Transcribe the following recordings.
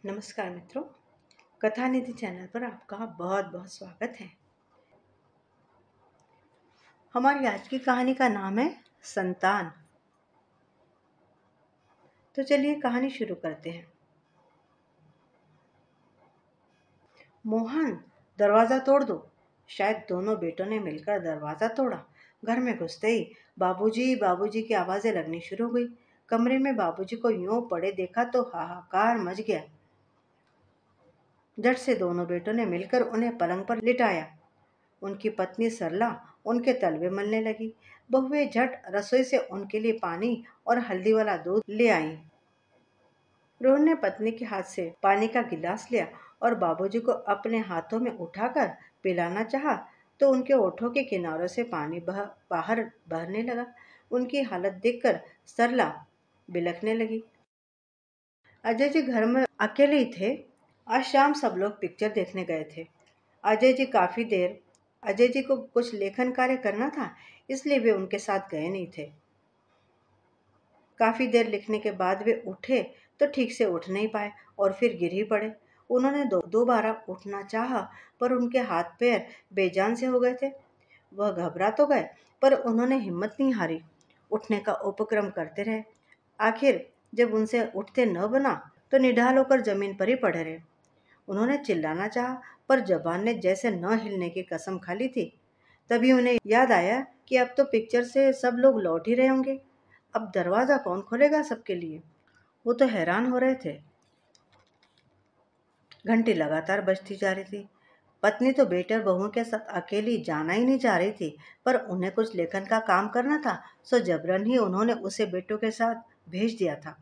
नमस्कार मित्रों, कथा निधि चैनल पर आपका बहुत बहुत स्वागत है। हमारी आज की कहानी का नाम है संतान। तो चलिए कहानी शुरू करते हैं। मोहन, दरवाजा तोड़ दो। शायद दोनों बेटों ने मिलकर दरवाजा तोड़ा। घर में घुसते ही बाबूजी बाबूजी की आवाजें लगनी शुरू हुई। कमरे में बाबूजी को यूं पड़े देखा तो हाहाकार मच गया। झट से दोनों बेटों ने मिलकर उन्हें पलंग पर लिटाया। उनकी पत्नी सरला उनके तलवे मलने लगी। बहुएं झट रसोई से उनके लिए पानी और हल्दी वाला दूध ले आईं। रोहन ने पत्नी के हाथ से पानी का गिलास लिया और बाबूजी को अपने हाथों में उठाकर पिलाना चाहा तो उनके ओठों के किनारों से पानी बाहर बहने लगा। उनकी हालत देखकर सरला बिलखने लगी। अजय जी घर में अकेले ही थे। आज शाम सब लोग पिक्चर देखने गए थे। अजय जी काफी देर अजय जी को कुछ लेखन कार्य करना था, इसलिए वे उनके साथ गए नहीं थे। काफी देर लिखने के बाद वे उठे तो ठीक से उठ नहीं पाए और फिर गिर ही पड़े। उन्होंने दोबारा उठना चाहा, पर उनके हाथ पैर बेजान से हो गए थे। वह घबरा तो गए, पर उन्होंने हिम्मत नहीं हारी। उठने का उपक्रम करते रहे। आखिर जब उनसे उठते न बना तो निढाल होकर जमीन पर ही पड़े रहे। उन्होंने चिल्लाना चाहा, पर जबान ने जैसे न हिलने की कसम खा ली थी। तभी उन्हें याद आया कि अब तो पिक्चर से सब लोग लौट ही रहे होंगे। अब दरवाजा कौन खोलेगा सबके लिए? वो तो हैरान हो रहे थे। घंटी लगातार बजती जा रही थी। पत्नी तो बेटे और बहुओं के साथ अकेली जाना ही नहीं चाह रही थी, पर उन्हें कुछ लेखन का काम करना था, सो जबरन ही उन्होंने उसे बेटों के साथ भेज दिया था।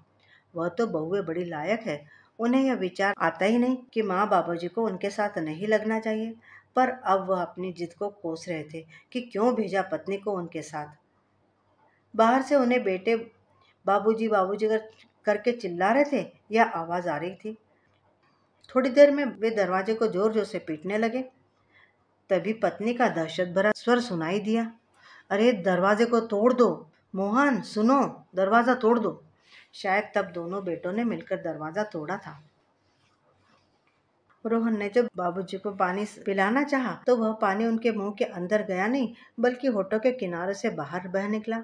वह तो बहुएं बड़ी लायक है। उन्हें यह विचार आता ही नहीं कि माँ बाबूजी को उनके साथ नहीं लगना चाहिए। पर अब वह अपनी जिद को कोस रहे थे कि क्यों भेजा पत्नी को उनके साथ। बाहर से उन्हें बेटे बाबूजी बाबूजी करके चिल्ला रहे थे, यह आवाज आ रही थी। थोड़ी देर में वे दरवाजे को जोर जोर से पीटने लगे। तभी पत्नी का दहशत भरा स्वर सुनाई दिया। अरे दरवाजे को तोड़ दो! मोहन सुनो, दरवाजा तोड़ दो! शायद तब दोनों बेटों ने मिलकर दरवाजा तोड़ा था। रोहन ने जब बाबूजी को पानी पिलाना चाहा, तो वह पानी उनके मुंह के अंदर गया नहीं, बल्कि होठों के किनारे से बाहर बह निकला।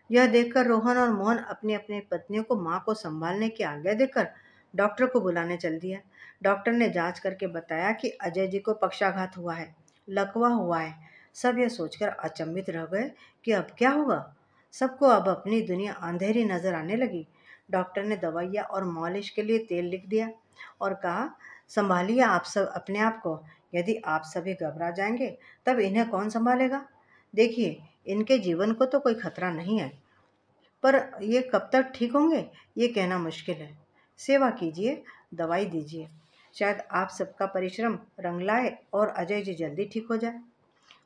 यह देखकर रोहन और मोहन अपनी अपनी पत्नियों को मां को संभालने की आज्ञा देकर डॉक्टर को बुलाने चल दिया। डॉक्टर ने जांच करके बताया कि अजय जी को पक्षाघात हुआ है, लकवा हुआ है। सब यह सोचकर अचंभित रह गए कि अब क्या होगा। सबको अब अपनी दुनिया अंधेरी नजर आने लगी। डॉक्टर ने दवाइयाँ और मालिश के लिए तेल लिख दिया और कहा, संभालिए आप सब अपने आप को। यदि आप सभी घबरा जाएंगे तब इन्हें कौन संभालेगा? देखिए, इनके जीवन को तो कोई खतरा नहीं है, पर ये कब तक ठीक होंगे ये कहना मुश्किल है। सेवा कीजिए, दवाई दीजिए। शायद आप सबका परिश्रम रंग लाए और अजय जी जल्दी ठीक हो जाए।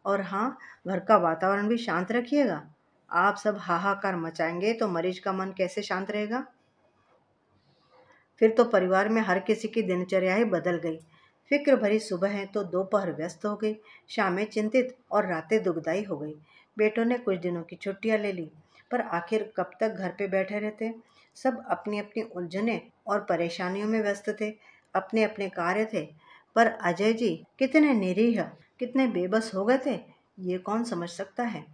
और हाँ, घर का वातावरण भी शांत रखिएगा। आप सब हाहाकार मचाएंगे तो मरीज का मन कैसे शांत रहेगा? फिर तो परिवार में हर किसी की दिनचर्या ही बदल गई। फिक्र भरी सुबह है तो दोपहर व्यस्त हो गई, शामें चिंतित और रातें दुखदाई हो गई। बेटों ने कुछ दिनों की छुट्टियां ले ली, पर आखिर कब तक घर पे बैठे रहते? सब अपनी अपनी उलझने और परेशानियों में व्यस्त थे, अपने अपने कार्य थे। पर अजय जी कितने निरीह, कितने बेबस हो गए थे, ये कौन समझ सकता है।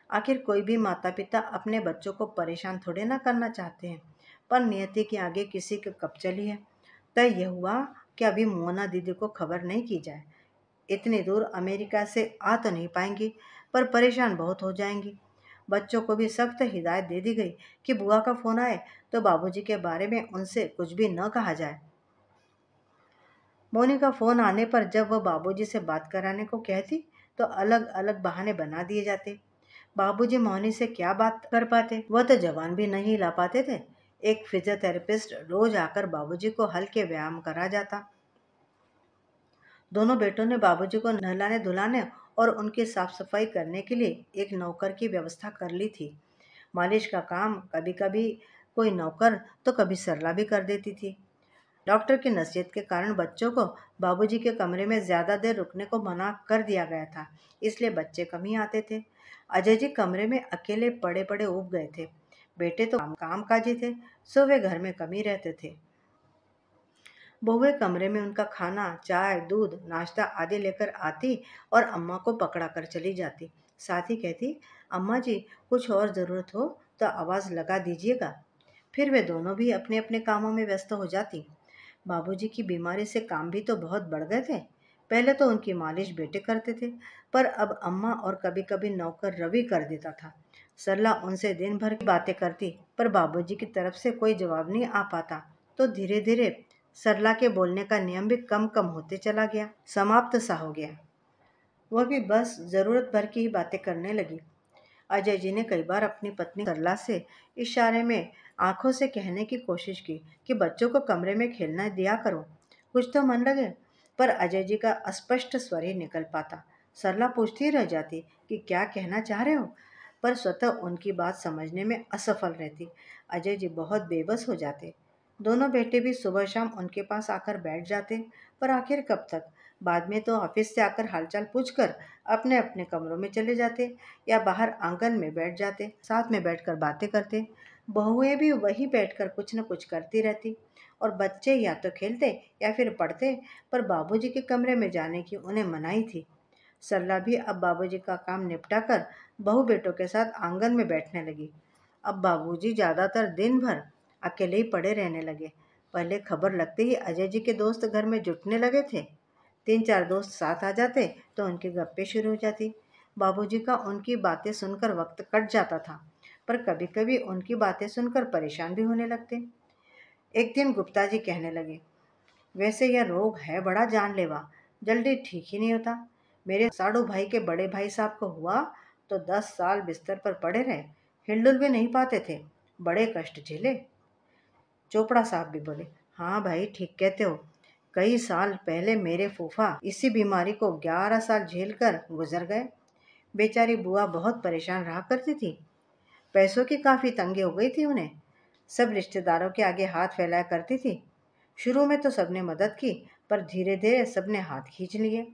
आखिर कोई भी माता पिता अपने बच्चों को परेशान थोड़े ना करना चाहते हैं, पर नियति के आगे किसी की कब चली है। तय यह हुआ कि अभी मोना दीदी को खबर नहीं की जाए। इतनी दूर अमेरिका से आ तो नहीं पाएंगी, पर परेशान बहुत हो जाएंगी। बच्चों को भी सख्त हिदायत दे दी गई कि बुआ का फोन आए तो बाबूजी के बारे में उनसे कुछ भी न कहा जाए। मोनी का फोन आने पर जब वह बाबूजी से बात कराने को कहती तो अलग अलग बहाने बना दिए जाते। बाबूजी मोनी से क्या बात कर पाते, वह तो जवान भी नहीं ला पाते थे। एक फिजियोथेरेपिस्ट रोज आकर बाबूजी को हल्के व्यायाम करा जाता। दोनों बेटों ने बाबूजी को नहलाने धुलाने और उनकी साफ सफाई करने के लिए एक नौकर की व्यवस्था कर ली थी। मालिश का काम कभी कभी कोई नौकर तो कभी सरला भी कर देती थी। डॉक्टर की नसीहत के कारण बच्चों को बाबूजी के कमरे में ज्यादा देर रुकने को मना कर दिया गया था, इसलिए बच्चे कम ही आते थे। अजय जी कमरे में अकेले पड़े पड़े उब गए थे। बेटे तो काम काजी थे, सो वे घर में कम ही रहते थे। बहुएं कमरे में उनका खाना, चाय, दूध, नाश्ता आदि लेकर आती और अम्मा को पकड़ा कर चली जाती। साथ ही कहती, अम्मा जी, कुछ और ज़रूरत हो तो आवाज़ लगा दीजिएगा। फिर वे दोनों भी अपने अपने कामों में व्यस्त हो जाती। बाबूजी की बीमारी से काम भी तो बहुत बढ़ गए थे। पहले तो उनकी मालिश बेटे करते थे, पर अब अम्मा और कभी कभी नौकर रवि कर देता था। सरला उनसे दिन भर की बातें करती, पर बाबूजी की तरफ से कोई जवाब नहीं आ पाता। तो धीरे धीरे सरला के बोलने का नियम भी कम कम होते चला गया, समाप्त सा हो गया। वह भी बस जरूरत भर की ही बातें करने लगी। अजय जी ने कई बार अपनी पत्नी सरला से इशारे में आंखों से कहने की कोशिश की कि बच्चों को कमरे में खेलना दिया करो, कुछ तो मन लगे। पर अजय जी का अस्पष्ट स्वर ही निकल पाता। सरला पूछती रह जाती कि क्या कहना चाह रहे हो, पर स्वतः उनकी बात समझने में असफल रहती। अजय जी बहुत बेबस हो जाते। दोनों बेटे भी सुबह शाम उनके पास आकर बैठ जाते, पर आखिर कब तक। बाद में तो ऑफिस से आकर हालचाल पूछकर अपने अपने कमरों में चले जाते या बाहर आंगन में बैठ जाते, साथ में बैठकर बातें करते। बहुएं भी वही बैठकर कुछ न कुछ करती रहती और बच्चे या तो खेलते या फिर पढ़ते, पर बाबूजी के कमरे में जाने की उन्हें मनाही थी। सरला भी अब बाबूजी का काम निपटा कर बहू बेटों के साथ आंगन में बैठने लगी। अब बाबूजी ज्यादातर दिन भर अकेले ही पड़े रहने लगे। पहले खबर लगते ही अजय जी के दोस्त घर में जुटने लगे थे। तीन चार दोस्त साथ आ जाते तो उनकी गप्पे शुरू हो जाती। बाबूजी का उनकी बातें सुनकर वक्त कट जाता था, पर कभी कभी उनकी बातें सुनकर परेशान भी होने लगते। एक दिन गुप्ता जी कहने लगे, वैसे यह रोग है बड़ा जानलेवा, जल्दी ठीक ही नहीं होता। मेरे साड़ू भाई के बड़े भाई साहब को हुआ तो 10 साल बिस्तर पर पड़े रहे, हिलडुल भी नहीं पाते थे, बड़े कष्ट झेले। चोपड़ा साहब भी बोले, हाँ भाई ठीक कहते हो, कई साल पहले मेरे फूफा इसी बीमारी को 11 साल झेल कर गुजर गए। बेचारी बुआ बहुत परेशान रहा करती थी, पैसों की काफी तंगी हो गई थी उन्हें। सब रिश्तेदारों के आगे हाथ फैलाया करती थी। शुरू में तो सबने मदद की, पर धीरे धीरे सबने हाथ खींच लिए।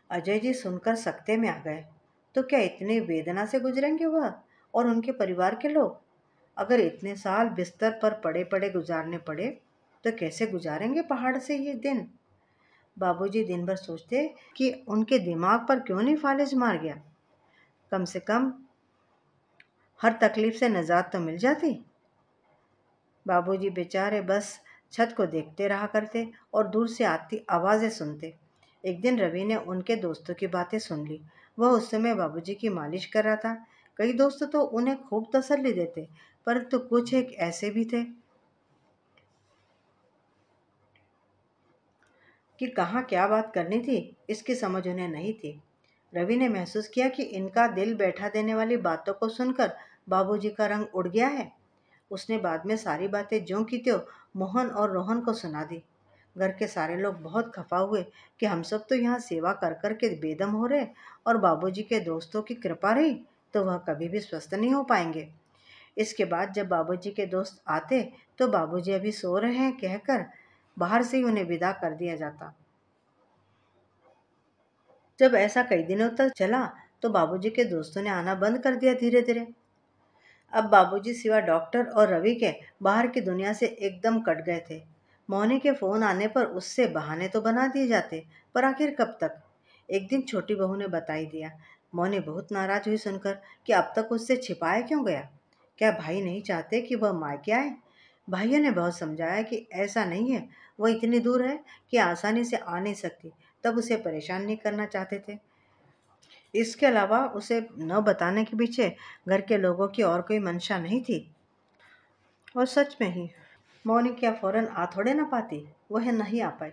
अजय जी सुनकर सकते में आ गए। तो क्या इतनी वेदना से गुजरेंगे वह और उनके परिवार के लोग? अगर इतने साल बिस्तर पर पड़े पड़े गुजारने पड़े तो कैसे गुजारेंगे पहाड़ से ये दिन? बाबूजी दिन भर सोचते कि उनके दिमाग पर क्यों नहीं फालिज मार गया, कम से कम हर तकलीफ से निजात तो मिल जाती। बाबूजी बेचारे बस छत को देखते रहा करते और दूर से आती आवाज़ें सुनते। एक दिन रवि ने उनके दोस्तों की बातें सुन ली। वह उस समय बाबूजी की मालिश कर रहा था। कई दोस्त तो उन्हें खूब तसल्ली देते, परंतु कुछ एक ऐसे भी थे कि कहाँ क्या बात करनी थी इसकी समझ उन्हें नहीं थी। रवि ने महसूस किया कि इनका दिल बैठा देने वाली बातों को सुनकर बाबूजी का रंग उड़ गया है। उसने बाद में सारी बातें ज्यों की त्यों मोहन और रोहन को सुना दी। घर के सारे लोग बहुत खफा हुए कि हम सब तो यहाँ सेवा कर कर के बेदम हो रहे, और बाबूजी के दोस्तों की कृपा रही तो वह कभी भी स्वस्थ नहीं हो पाएंगे। इसके बाद जब बाबूजी के दोस्त आते तो बाबूजी अभी सो रहे हैं कहकर बाहर से ही उन्हें विदा कर दिया जाता। जब ऐसा कई दिनों तक चला तो बाबूजी के दोस्तों ने आना बंद कर दिया धीरे धीरे। अब बाबूजी सिवा डॉक्टर और रवि के बाहर की दुनिया से एकदम कट गए थे। मोहनी के फोन आने पर उससे बहाने तो बना दिए जाते, पर आखिर कब तक। एक दिन छोटी बहू ने बता ही दिया। मोहनी बहुत नाराज हुई सुनकर कि अब तक उससे छिपाया क्यों गया। क्या भाई नहीं चाहते कि वह मायके आए? भाइयों ने बहुत समझाया कि ऐसा नहीं है, वह इतनी दूर है कि आसानी से आ नहीं सकती, तब उसे परेशान नहीं करना चाहते थे। इसके अलावा उसे न बताने के पीछे घर के लोगों की और कोई मंशा नहीं थी। और सच में ही मौनी क्या फौरन आ थोड़े ना पाती, वह नहीं आ पाई।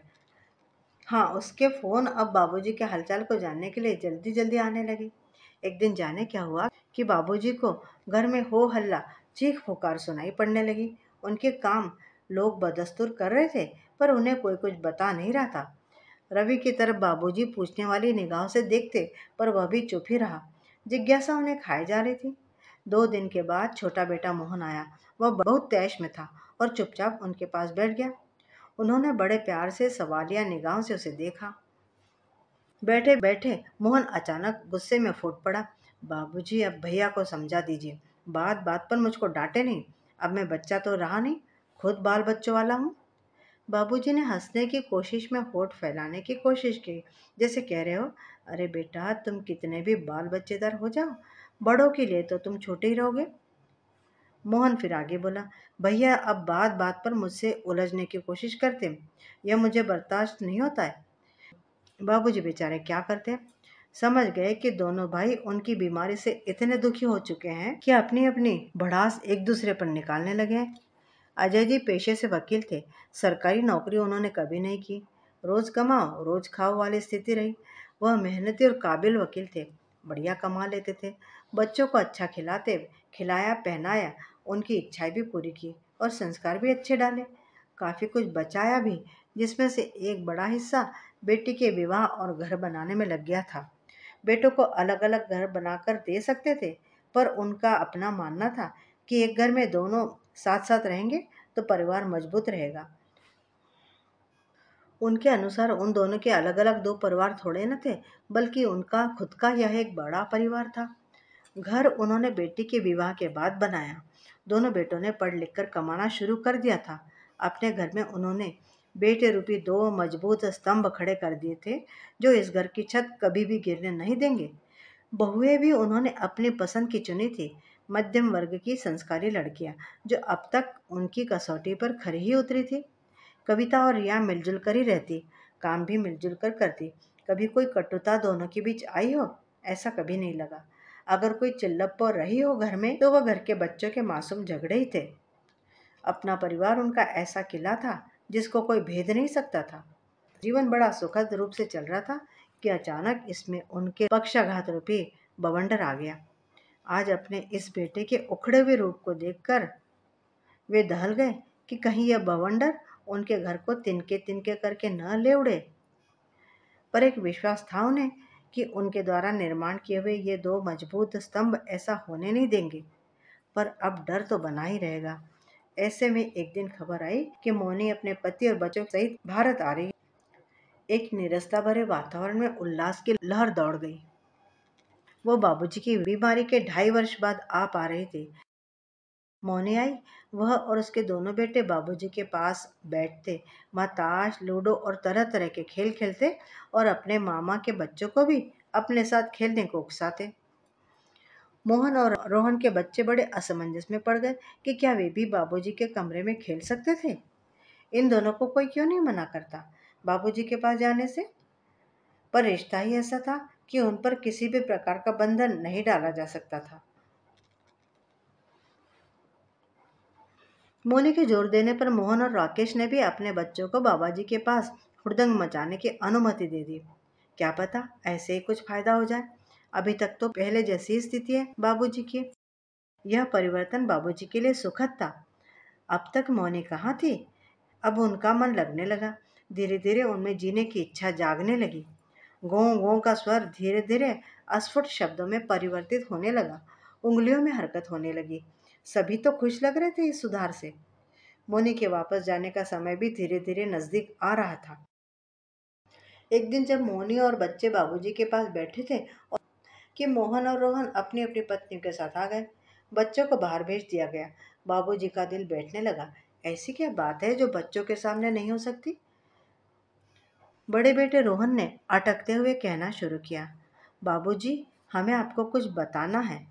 हाँ, उसके फोन अब बाबूजी के हालचाल को जानने के लिए जल्दी जल्दी आने लगे। एक दिन जाने क्या हुआ कि बाबूजी को घर में हो हल्ला, चीख पुकार सुनाई पड़ने लगी। उनके काम लोग बदस्तूर कर रहे थे, पर उन्हें कोई कुछ बता नहीं रहा था। रवि की तरफ बाबूजी पूछने वाली निगाहों से देखते, पर वह भी चुप ही रहा। जिज्ञासा उन्हें खाई जा रही थी। 2 दिन के बाद छोटा बेटा मोहन आया। वह बहुत तैश में था और चुपचाप उनके पास बैठ गया। उन्होंने बड़े प्यार से सवालिया निगाहों से उसे देखा। बैठे बैठे मोहन अचानक गुस्से में फूट पड़ा। बाबूजी, अब भैया को समझा दीजिए, बात बात पर मुझको डांटे नहीं। अब मैं बच्चा तो रहा नहीं, खुद बाल बच्चों वाला हूँ। बाबूजी ने हंसने की कोशिश में होठ फैलाने की कोशिश की, जैसे कह रहे हो, अरे बेटा, तुम कितने भी बाल बच्चेदार हो जाओ, बड़ों के लिए तो तुम छोटे ही रहोगे। मोहन फिर आगे बोला, भैया अब बात बात पर मुझसे उलझने की कोशिश करते, यह मुझे बर्दाश्त नहीं होता है। बाबूजी बेचारे क्या करते, समझ गए कि दोनों भाई उनकी बीमारी से इतने दुखी हो चुके हैं कि अपनी अपनी भड़ास एक दूसरे पर निकालने लगे हैं। अजय जी पेशे से वकील थे। सरकारी नौकरी उन्होंने कभी नहीं की। रोज कमाओ रोज खाओ वाली स्थिति रही। वह मेहनती और काबिल वकील थे। बढ़िया कमा लेते थे। बच्चों को अच्छा खिलाते, खिलाया पहनाया, उनकी इच्छाएं भी पूरी की और संस्कार भी अच्छे डाले। काफी कुछ बचाया भी, जिसमें से एक बड़ा हिस्सा बेटी के विवाह और घर बनाने में लग गया था। बेटों को अलग अलग घर बनाकर दे सकते थे, पर उनका अपना मानना था कि एक घर में दोनों साथ साथ रहेंगे तो परिवार मजबूत रहेगा। उनके अनुसार उन दोनों के अलग अलग दो परिवार थोड़े न थे, बल्कि उनका खुद का यह एक बड़ा परिवार था। घर उन्होंने बेटी के विवाह के बाद बनाया। दोनों बेटों ने पढ़ लिख कर कमाना शुरू कर दिया था। अपने घर में उन्होंने बेटे रूपी दो मजबूत स्तंभ खड़े कर दिए थे, जो इस घर की छत कभी भी गिरने नहीं देंगे। बहुएं भी उन्होंने अपनी पसंद की चुनी थी, मध्यम वर्ग की संस्कारी लड़कियां, जो अब तक उनकी कसौटी पर खरी ही उतरी थी। कविता और रिया मिलजुल कर ही रहती, काम भी मिलजुल कर करती। कभी कोई कटुता दोनों के बीच आई हो, ऐसा कभी नहीं लगा। अगर कोई चिल्लप रही हो घर में, तो वह घर के बच्चों के मासूम झगड़े ही थे। अपना परिवार उनका ऐसा किला था जिसको कोई भेद नहीं सकता था। जीवन बड़ा सुखद रूप से चल रहा था कि अचानक इसमें उनके पक्षाघात रूपी बवंडर आ गया। आज अपने इस बेटे के उखड़े हुए रूप को देखकर वे दहल गए कि कहीं यह बवंडर उनके घर को तिनके तिनके करके न ले उड़े। पर एक विश्वास था उन्हें कि उनके द्वारा निर्माण किए हुए ये दो मजबूत स्तंभ ऐसा होने नहीं देंगे। पर अब डर तो बना ही रहेगा। ऐसे में एक दिन खबर आई कि मोनी अपने पति और बच्चों सहित भारत आ रही। एक निरस्ता भरे वातावरण में उल्लास की लहर दौड़ गई। वो बाबूजी की बीमारी के 2.5 वर्ष बाद आ पा रही थी। मोनी आई। वह और उसके दोनों बेटे बाबूजी के पास बैठते, वहाँ ताश, लूडो और तरह तरह के खेल खेलते और अपने मामा के बच्चों को भी अपने साथ खेलने को उकसाते। मोहन और रोहन के बच्चे बड़े असमंजस में पड़ गए कि क्या वे भी बाबूजी के कमरे में खेल सकते थे। इन दोनों को कोई क्यों नहीं मना करता बाबूजी के पास जाने से। पर रिश्ता ही ऐसा था कि उन पर किसी भी प्रकार का बंधन नहीं डाला जा सकता था। मोनी के जोर देने पर मोहन और राकेश ने भी अपने बच्चों को बाबाजी के पास हुड़दंग मचाने की अनुमति दे दी। क्या पता ऐसे ही कुछ फायदा हो जाए। अभी तक तो पहले जैसी स्थिति है बाबूजी की। यह परिवर्तन बाबूजी के लिए सुखद था। अब तक मोनी कहाँ थी, अब उनका मन लगने लगा। धीरे धीरे उनमें जीने की इच्छा जागने लगी। गो गो का स्वर धीरे धीरे अस्फुट शब्दों में परिवर्तित होने लगा। उंगलियों में हरकत होने लगी। सभी तो खुश लग रहे थे इस सुधार से। मोनी के वापस जाने का समय भी धीरे धीरे नजदीक आ रहा था। एक दिन जब मोनी और बच्चे बाबूजी के पास बैठे थे और कि मोहन और रोहन अपनी अपनी पत्नियों के साथ आ गए। बच्चों को बाहर भेज दिया गया। बाबूजी का दिल बैठने लगा। ऐसी क्या बात है जो बच्चों के सामने नहीं हो सकती। बड़े बेटे रोहन ने अटकते हुए कहना शुरू किया, बाबूजी, हमें आपको कुछ बताना है।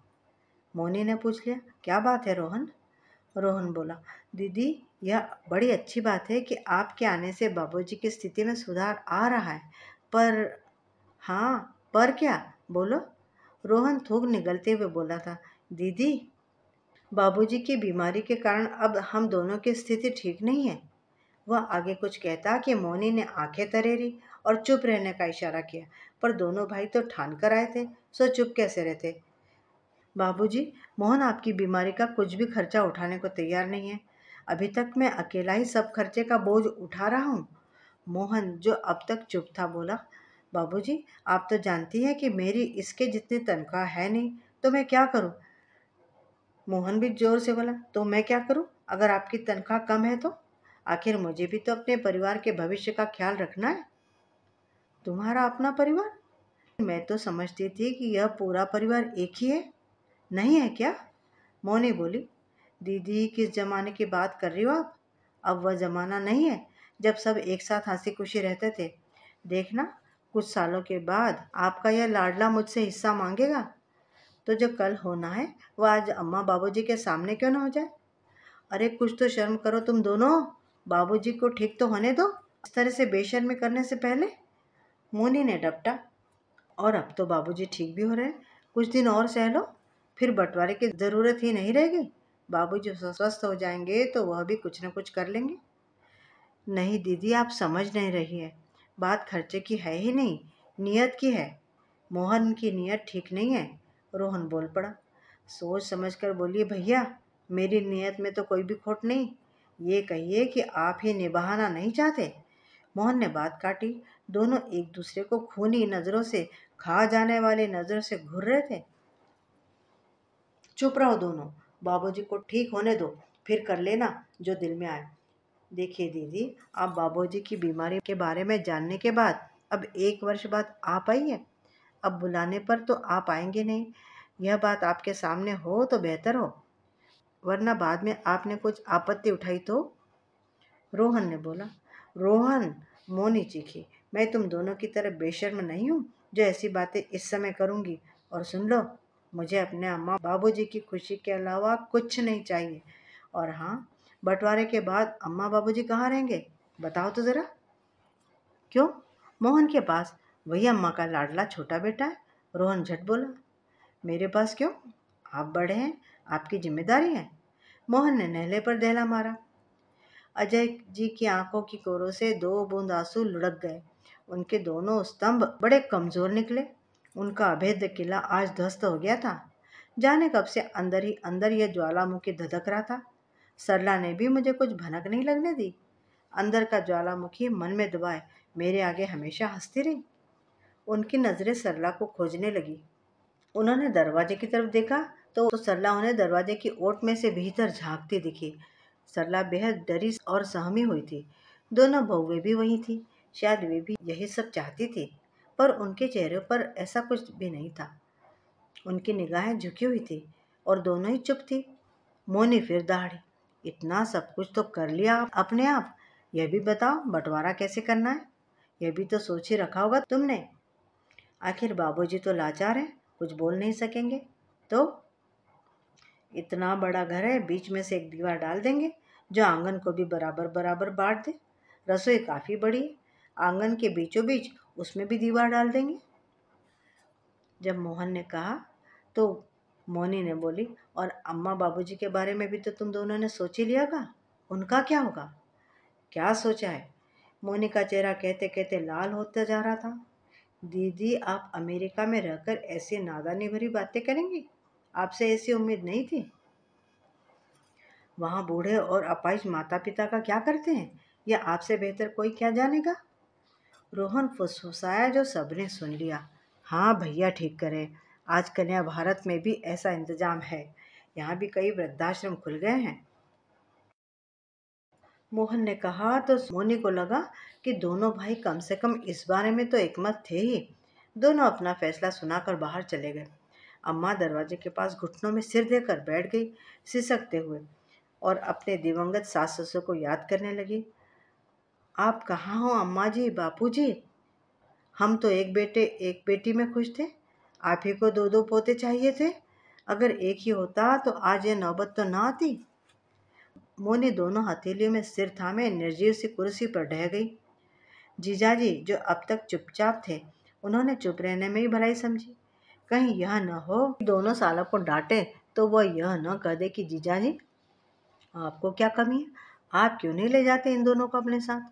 मोनी ने पूछ लिया, क्या बात है रोहन। रोहन बोला, दीदी, यह बड़ी अच्छी बात है कि आपके आने से बाबूजी की स्थिति में सुधार आ रहा है। पर हाँ, पर क्या, बोलो। रोहन थूक निगलते हुए बोला था, दीदी, बाबूजी की बीमारी के कारण अब हम दोनों की स्थिति ठीक नहीं है। वह आगे कुछ कहता कि मोनी ने आंखें तरेरी और चुप रहने का इशारा किया। पर दोनों भाई तो ठान कर आए थे, सो चुप कैसे रहते। बाबूजी, मोहन आपकी बीमारी का कुछ भी खर्चा उठाने को तैयार नहीं है। अभी तक मैं अकेला ही सब खर्चे का बोझ उठा रहा हूँ। मोहन, जो अब तक चुप था, बोला, बाबूजी, आप तो जानती हैं कि मेरी इसके जितनी तनख्वाह है नहीं, तो मैं क्या करूँ। मोहन भी जोर से बोला, तो मैं क्या करूँ अगर आपकी तनख्वाह कम है तो। आखिर मुझे भी तो अपने परिवार के भविष्य का ख्याल रखना है। तुम्हारा अपना परिवार? मैं तो समझती थी कि यह पूरा परिवार एक ही है। नहीं है क्या? मोनी बोली, दीदी, किस जमाने की बात कर रही हो आप। अब वह जमाना नहीं है जब सब एक साथ हंसी खुशी रहते थे। देखना, कुछ सालों के बाद आपका यह लाडला मुझसे हिस्सा मांगेगा, तो जो कल होना है वो आज अम्मा बाबूजी के सामने क्यों ना हो जाए। अरे कुछ तो शर्म करो तुम दोनों, बाबूजी को ठीक तो होने दो इस तरह से बेशर्मी करने से पहले। मोनी ने डपटा। और अब तो बाबूजी ठीक भी हो रहे हैं, कुछ दिन और सह लो, फिर बंटवारे की ज़रूरत ही नहीं रहेगी। बाबूजी स्वस्थ हो जाएंगे तो वह भी कुछ न कुछ कर लेंगे। नहीं दीदी, आप समझ नहीं रही है, बात खर्चे की है ही नहीं, नियत की है। मोहन की नियत ठीक नहीं है। रोहन बोल पड़ा। सोच समझ कर बोलिए भैया, मेरी नियत में तो कोई भी खोट नहीं। ये कहिए कि आप ही निभाना नहीं चाहते। मोहन ने बात काटी। दोनों एक दूसरे को खूनी नजरों से, खा जाने वाली नजरों से घूर रहे थे। चुप रहो दोनों, बाबूजी को ठीक होने दो, फिर कर लेना जो दिल में आए। देखिए दीदी, आप बाबूजी की बीमारी के बारे में जानने के बाद अब 1 वर्ष बाद आप आई है। अब बुलाने पर तो आप आएंगे नहीं, यह बात आपके सामने हो तो बेहतर हो, वरना बाद में आपने कुछ आपत्ति उठाई तो। रोहन ने बोला। रोहन, मोनी चीखी, मैं तुम दोनों की तरह बेशर्म नहीं हूँ जो ऐसी बातें इस समय करूँगी। और सुन लो, मुझे अपने अम्मा बाबूजी की खुशी के अलावा कुछ नहीं चाहिए। और हाँ, बंटवारे के बाद अम्मा बाबूजी कहाँ रहेंगे, बताओ तो ज़रा। क्यों, मोहन के पास, वही अम्मा का लाडला छोटा बेटा है। रोहन झट बोला। मेरे पास क्यों, आप बड़े हैं, आपकी जिम्मेदारी है। मोहन ने नेहले पर दहला मारा। अजय जी की आंखों की कोरों से 2 बूंद आंसू लुढ़क गए। उनके दोनों स्तंभ बड़े कमजोर निकले। उनका अभेद्य किला आज ध्वस्त हो गया था। जाने कब से अंदर ही अंदर यह ज्वालामुखी धधक रहा था। सरला ने भी मुझे कुछ भनक नहीं लगने दी। अंदर का ज्वालामुखी मन में दबाए मेरे आगे हमेशा हंसती रही। उनकी नजरें सरला को खोजने लगी। उन्होंने दरवाजे की तरफ देखा तो सरला उन्हें दरवाजे की ओट में से भीतर झांकती दिखी। सरला बेहद डरी और सहमी हुई थी। दोनों बहुएं भी वही थी। शायद वे भी यही सब चाहती थी, पर उनके चेहरे पर ऐसा कुछ भी नहीं था। उनकी निगाहें झुकी हुई थी और दोनों ही चुप थी। मोनी फिर दहाड़ी। इतना सब कुछ तो कर लिया आप अपने आप, यह भी बताओ बंटवारा कैसे करना है, यह भी तो सोच ही रखा होगा तुमने। आखिर बाबूजी तो लाचार हैं, कुछ बोल नहीं सकेंगे तो। इतना बड़ा घर है, बीच में से एक दीवार डाल देंगे जो आंगन को भी बराबर बराबर बांट दे। रसोई काफी बड़ी है, आंगन के बीचों बीच उसमें भी दीवार डाल देंगे। जब मोहन ने कहा तो मोनी ने बोली, और अम्मा बाबूजी के बारे में भी तो तुम दोनों ने सोच ही लिया था, उनका क्या होगा। क्या सोचा है। मोनी का चेहरा कहते कहते लाल होता जा रहा था। दीदी, आप अमेरिका में रहकर ऐसी नादानी भरी बातें करेंगी, आपसे ऐसी उम्मीद नहीं थी। वहाँ बूढ़े और अपाहिज माता पिता का क्या करते हैं, यह आपसे बेहतर कोई क्या जानेगा। रोहन फुसफुसाया जो सबने सुन लिया। हाँ भैया ठीक करे, आजकल यहाँ भारत में भी ऐसा इंतजाम है, यहाँ भी कई वृद्धाश्रम खुल गए हैं। मोहन ने कहा तो मोनी को लगा कि दोनों भाई कम से कम इस बारे में तो एकमत थे ही। दोनों अपना फैसला सुनाकर बाहर चले गए। अम्मा दरवाजे के पास घुटनों में सिर देकर बैठ गई, सिसकते हुए, और अपने दिवंगत सास ससुर को याद करने लगी। आप कहाँ हो अम्मा जी, बापू जी, हम तो एक बेटे एक बेटी में खुश थे, आप ही को 2 2 पोते चाहिए थे। अगर एक ही होता तो आज ये नौबत तो ना आती। मोनी दोनों हथेलियों में सिर थामे निर्जीव सी कुर्सी पर ढह गई। जीजाजी, जो अब तक चुपचाप थे, उन्होंने चुप रहने में ही भलाई समझी। कहीं यह न हो कि दोनों सालों को डांटे तो वह यह न कह दे कि जीजाजी, आपको क्या कमी है, आप क्यों नहीं ले जाते इन दोनों को अपने साथ।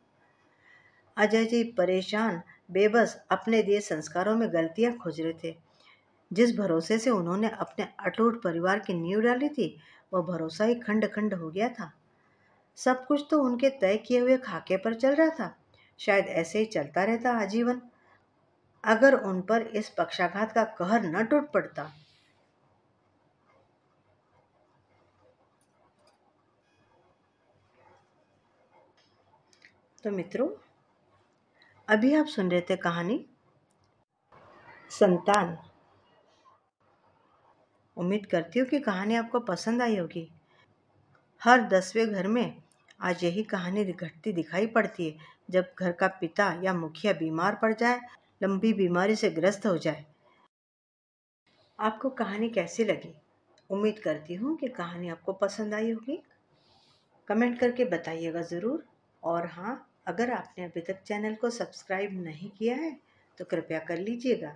अजय जी परेशान, बेबस, अपने दिए संस्कारों में गलतियां खोज रहे थे। जिस भरोसे से उन्होंने अपने अटूट परिवार की नींव डाली थी, वह भरोसा ही खंड खंड हो गया था। सब कुछ तो उनके तय किए हुए खाके पर चल रहा था। शायद ऐसे ही चलता रहता आजीवन, अगर उन पर इस पक्षाघात का कहर न टूट पड़ता। तो मित्रों, अभी आप सुन रहे थे कहानी संतान। उम्मीद करती हूँ कि कहानी आपको पसंद आई होगी। हर 10वें घर में आज यही कहानी घटती दिखाई पड़ती है, जब घर का पिता या मुखिया बीमार पड़ जाए, लंबी बीमारी से ग्रस्त हो जाए। आपको कहानी कैसी लगी? उम्मीद करती हूँ कि कहानी आपको पसंद आई होगी। कमेंट करके बताइएगा ज़रूर। और हाँ, अगर आपने अभी तक चैनल को सब्सक्राइब नहीं किया है तो कृपया कर लीजिएगा।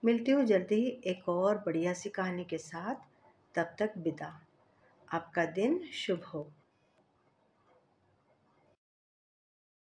मिलती हूँ जल्दी ही एक और बढ़िया सी कहानी के साथ। तब तक विदा। आपका दिन शुभ हो।